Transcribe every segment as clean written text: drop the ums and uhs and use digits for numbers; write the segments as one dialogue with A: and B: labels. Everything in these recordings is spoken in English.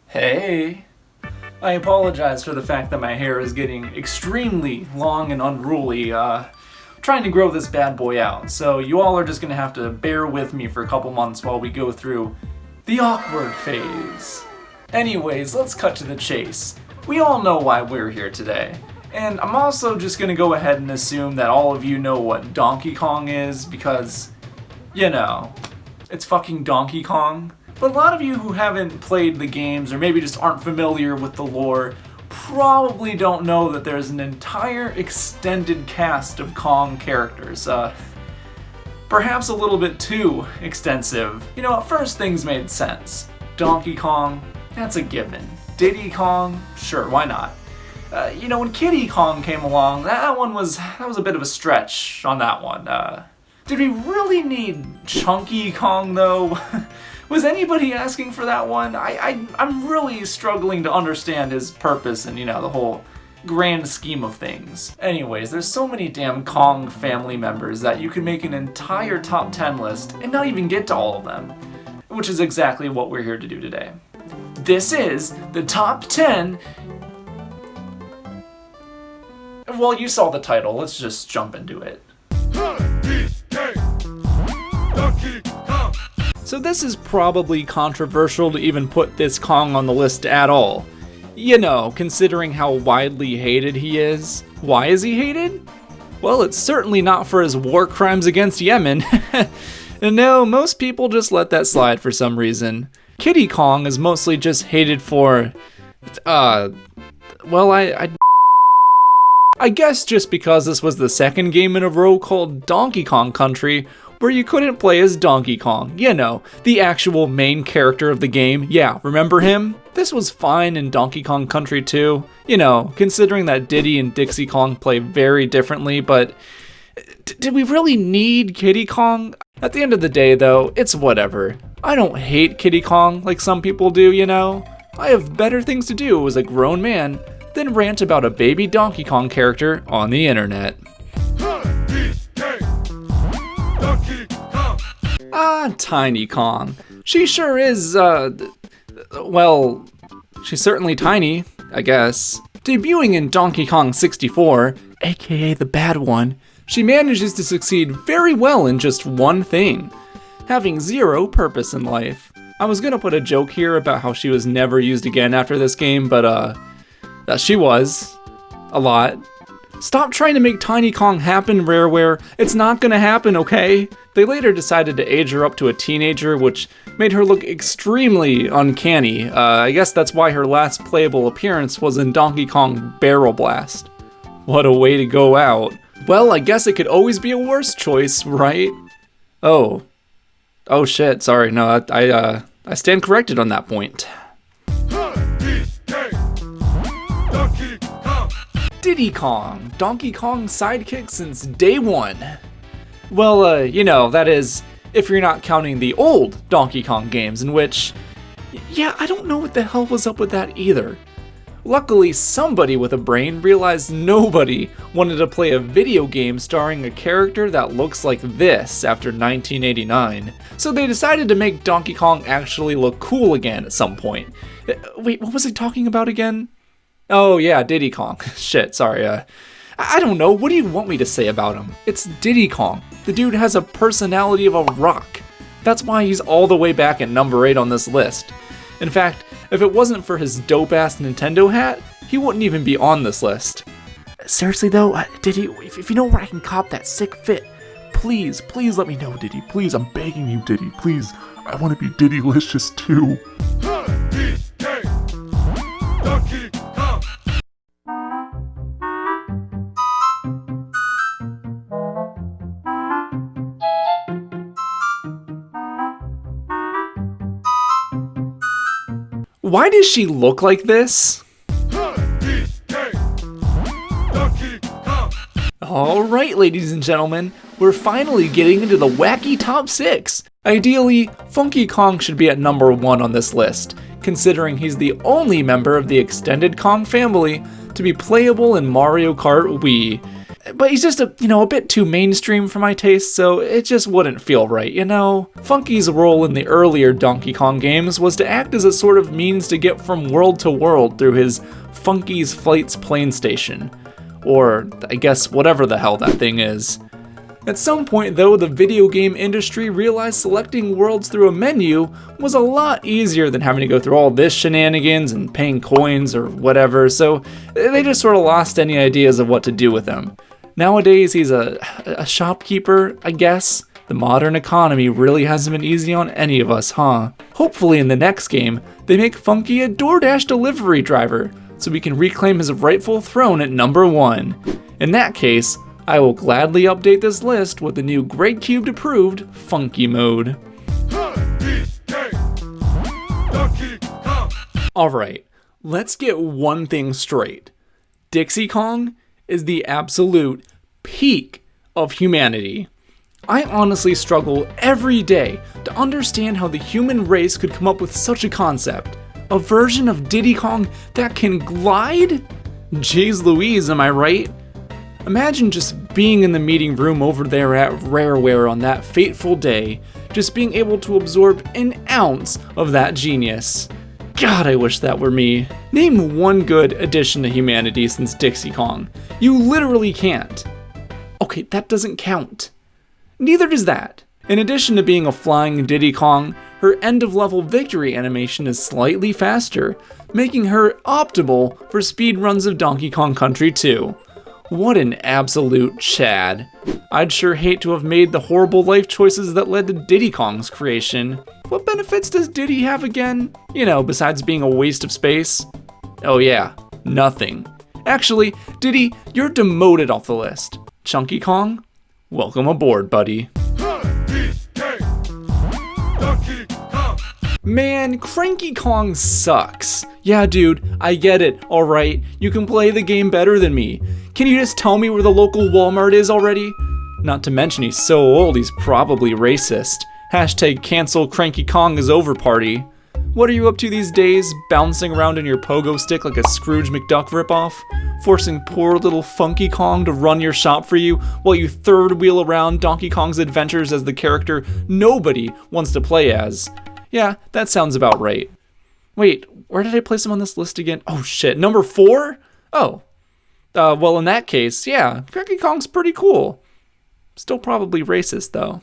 A: Hey, I apologize for the fact that my hair is getting extremely long and unruly, trying to grow this bad boy out, so you all are just gonna have to bear with me for a couple months while we go through the awkward phase. Anyways, let's cut to the chase. We all know why we're here today, and I'm also just gonna go ahead and assume that all of you know what Donkey Kong is, because, you know, it's fucking Donkey Kong. But a lot of you who haven't played the games or maybe just aren't familiar with the lore probably don't know that there's an entire extended cast of Kong characters. Perhaps a little bit too extensive. You know, at first things made sense. Donkey Kong, that's a given. Diddy Kong, sure, why not? You know, when Kiddy Kong came along, that was a bit of a stretch on that one. Did we really need Chunky Kong though? Was anybody asking for that one? I'm really struggling to understand his purpose and, you know, the whole grand scheme of things. Anyways, there's so many damn Kong family members that you can make an entire top 10 list and not even get to all of them, which is exactly what we're here to do today. This is the top 10. Well, you saw the title, let's just jump into it. So this is probably controversial to even put this Kong on the list at all. You know, considering how widely hated he is. Why is he hated? Well, it's certainly not for his war crimes against Yemen. No, most people just let that slide for some reason. Kiddy Kong is mostly just hated for, well, I guess just because this was the second game in a row called Donkey Kong Country, where you couldn't play as Donkey Kong, you know, the actual main character of the game. Yeah, remember him? This was fine in Donkey Kong Country too, you know, considering that Diddy and Dixie Kong play very differently, but did we really need Kiddy Kong? At the end of the day though, it's whatever. I don't hate Kiddy Kong like some people do, you know? I have better things to do as a grown man than rant about a baby Donkey Kong character on the internet. Tiny Kong. She sure is, well, she's certainly tiny, I guess. Debuting in Donkey Kong 64, aka the bad one, she manages to succeed very well in just one thing, having zero purpose in life. I was gonna put a joke here about how she was never used again after this game, but she was. A lot. Stop trying to make Tiny Kong happen, Rareware. It's not gonna happen, okay? They later decided to age her up to a teenager, which made her look extremely uncanny. I guess that's why her last playable appearance was in Donkey Kong Barrel Blast. What a way to go out. Well, I guess it could always be a worse choice, right? Oh shit, sorry, no, I stand corrected on that point. Diddy Kong, Donkey Kong's sidekick since day one. Well, you know, that is, if you're not counting the old Donkey Kong games, in which, yeah, I don't know what the hell was up with that either. Luckily, somebody with a brain realized nobody wanted to play a video game starring a character that looks like this after 1989. So they decided to make Donkey Kong actually look cool again at some point. Wait, what was I talking about again? Oh yeah, Diddy Kong. Shit, sorry, I don't know, what do you want me to say about him? It's Diddy Kong. The dude has a personality of a rock. That's why he's all the way back at number 8 on this list. In fact, if it wasn't for his dope-ass Nintendo hat, he wouldn't even be on this list. Seriously though, Diddy, if you know where I can cop that sick fit, please let me know, Diddy. Please, I'm begging you, Diddy. Please, I want to be Diddy-licious too. Why does she look like this? Alright, ladies and gentlemen, we're finally getting into the wacky top 6. Ideally, Funky Kong should be at number 1 on this list, considering he's the only member of the extended Kong family to be playable in Mario Kart Wii. But he's just a bit too mainstream for my taste, so it just wouldn't feel right, you know? Funky's role in the earlier Donkey Kong games was to act as a sort of means to get from world to world through his Funky's Flights plane station. Or, I guess, whatever the hell that thing is. At some point, though, the video game industry realized selecting worlds through a menu was a lot easier than having to go through all this shenanigans and paying coins or whatever, so they just sort of lost any ideas of what to do with him. Nowadays, he's a shopkeeper, I guess. The modern economy really hasn't been easy on any of us, huh? Hopefully in the next game, they make Funky a DoorDash delivery driver, so we can reclaim his rightful throne at number 1. In that case, I will gladly update this list with the new GregCubed approved Funky mode. Alright, let's get one thing straight. Dixie Kong is the absolute peak of humanity. I honestly struggle every day to understand how the human race could come up with such a concept. A version of Diddy Kong that can glide? Jeez Louise, am I right? Imagine just being in the meeting room over there at Rareware on that fateful day, just being able to absorb an ounce of that genius. God, I wish that were me. Name one good addition to humanity since Dixie Kong. You literally can't. Okay, that doesn't count. Neither does that. In addition to being a flying Diddy Kong, her end-of-level victory animation is slightly faster, making her optimal for speedruns of Donkey Kong Country 2. What an absolute Chad. I'd sure hate to have made the horrible life choices that led to Diddy Kong's creation. What benefits does Diddy have again? You know, besides being a waste of space? Oh yeah, nothing. Actually, Diddy, you're demoted off the list. Chunky Kong, welcome aboard, buddy. Man, Cranky Kong sucks. Yeah, dude, I get it, alright. You can play the game better than me. Can you just tell me where the local Walmart is already? Not to mention he's so old he's probably racist. Hashtag cancel Cranky Kong is over party. What are you up to these days, bouncing around in your pogo stick like a Scrooge McDuck ripoff? Forcing poor little Funky Kong to run your shop for you while you third wheel around Donkey Kong's adventures as the character nobody wants to play as. Yeah, that sounds about right. Wait, where did I place him on this list again? Oh shit, number 4? Oh. Well in that case, yeah, Cranky Kong's pretty cool. Still probably racist though.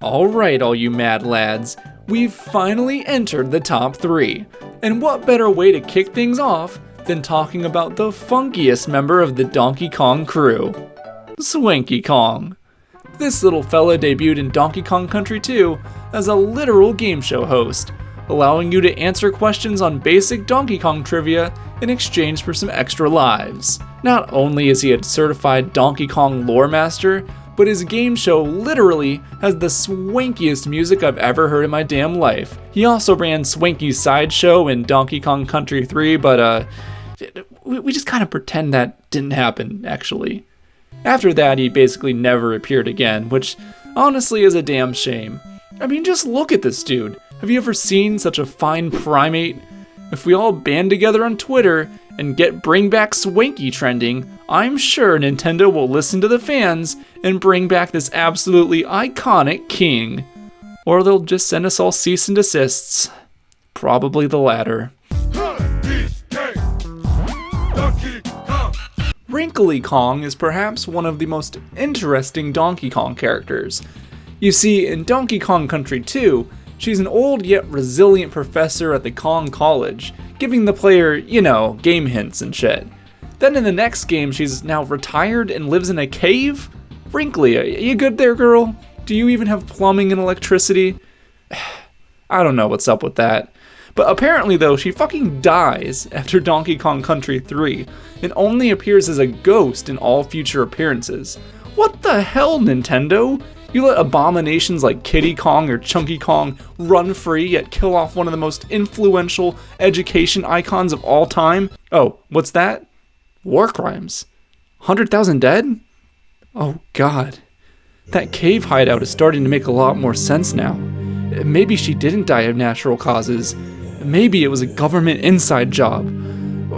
A: Alright, all you mad lads, we've finally entered the top 3. And what better way to kick things off than talking about the funkiest member of the Donkey Kong crew, Swanky Kong. This little fella debuted in Donkey Kong Country 2 as a literal game show host, allowing you to answer questions on basic Donkey Kong trivia in exchange for some extra lives. Not only is he a certified Donkey Kong lore master, but his game show literally has the swankiest music I've ever heard in my damn life. He also ran Swanky's Sideshow in Donkey Kong Country 3, but we just kind of pretend that didn't happen, actually. After that, he basically never appeared again, which honestly is a damn shame. I mean, just look at this dude. Have you ever seen such a fine primate? If we all band together on Twitter and get Bring Back Swanky trending, I'm sure Nintendo will listen to the fans and bring back this absolutely iconic king. Or they'll just send us all cease and desists. Probably the latter. Wrinkly Kong is perhaps one of the most interesting Donkey Kong characters. You see, in Donkey Kong Country 2, she's an old yet resilient professor at the Kong College, giving the player, you know, game hints and shit. Then in the next game, she's now retired and lives in a cave? Wrinkly, are you good there, girl? Do you even have plumbing and electricity? I don't know what's up with that. But apparently though, she fucking dies after Donkey Kong Country 3, and only appears as a ghost in all future appearances. What the hell, Nintendo? You let abominations like Kiddy Kong or Chunky Kong run free yet kill off one of the most influential education icons of all time? Oh, what's that? War crimes. 100,000 dead? Oh god. That cave hideout is starting to make a lot more sense now. Maybe she didn't die of natural causes. Maybe it was a government inside job.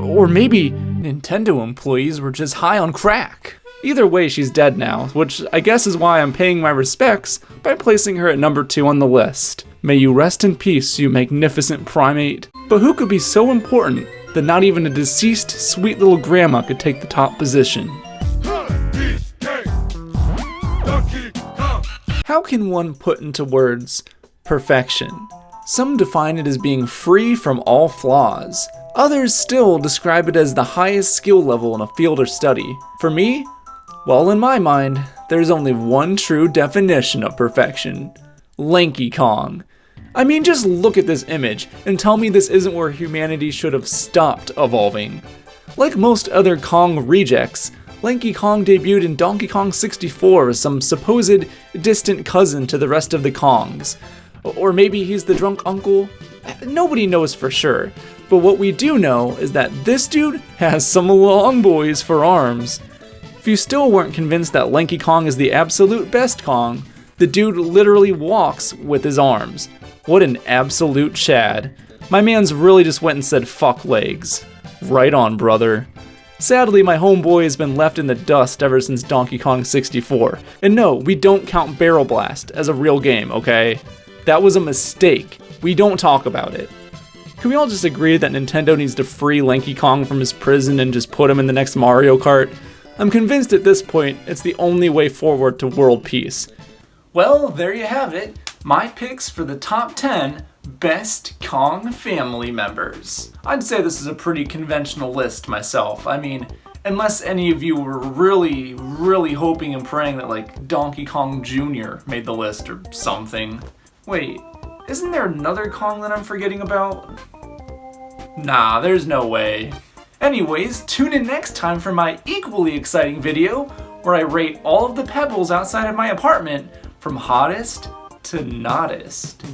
A: Or maybe Nintendo employees were just high on crack. Either way, she's dead now, which I guess is why I'm paying my respects by placing her at number 2 on the list. May you rest in peace, you magnificent primate. But who could be so important that not even a deceased sweet little grandma could take the top position? How can one put into words perfection? Some define it as being free from all flaws. Others still describe it as the highest skill level in a field or study. For me, well, in my mind, there's only one true definition of perfection: Lanky Kong. I mean, just look at this image and tell me this isn't where humanity should have stopped evolving. Like most other Kong rejects, Lanky Kong debuted in Donkey Kong 64 as some supposed distant cousin to the rest of the Kongs. Or maybe he's the drunk uncle? Nobody knows for sure, but what we do know is that this dude has some long boys for arms. If you still weren't convinced that Lanky Kong is the absolute best Kong, the dude literally walks with his arms. What an absolute Chad. My man's really just went and said fuck legs. Right on, brother. Sadly, my homeboy has been left in the dust ever since Donkey Kong 64. And no, we don't count Barrel Blast as a real game, okay? That was a mistake. We don't talk about it. Can we all just agree that Nintendo needs to free Lanky Kong from his prison and just put him in the next Mario Kart? I'm convinced at this point it's the only way forward to world peace. Well, there you have it. My picks for the top 10 best Kong family members. I'd say this is a pretty conventional list myself. I mean, unless any of you were really hoping and praying that like Donkey Kong Jr. made the list or something. Wait, isn't there another Kong that I'm forgetting about? Nah, there's no way. Anyways, tune in next time for my equally exciting video where I rate all of the pebbles outside of my apartment from hottest to nottest.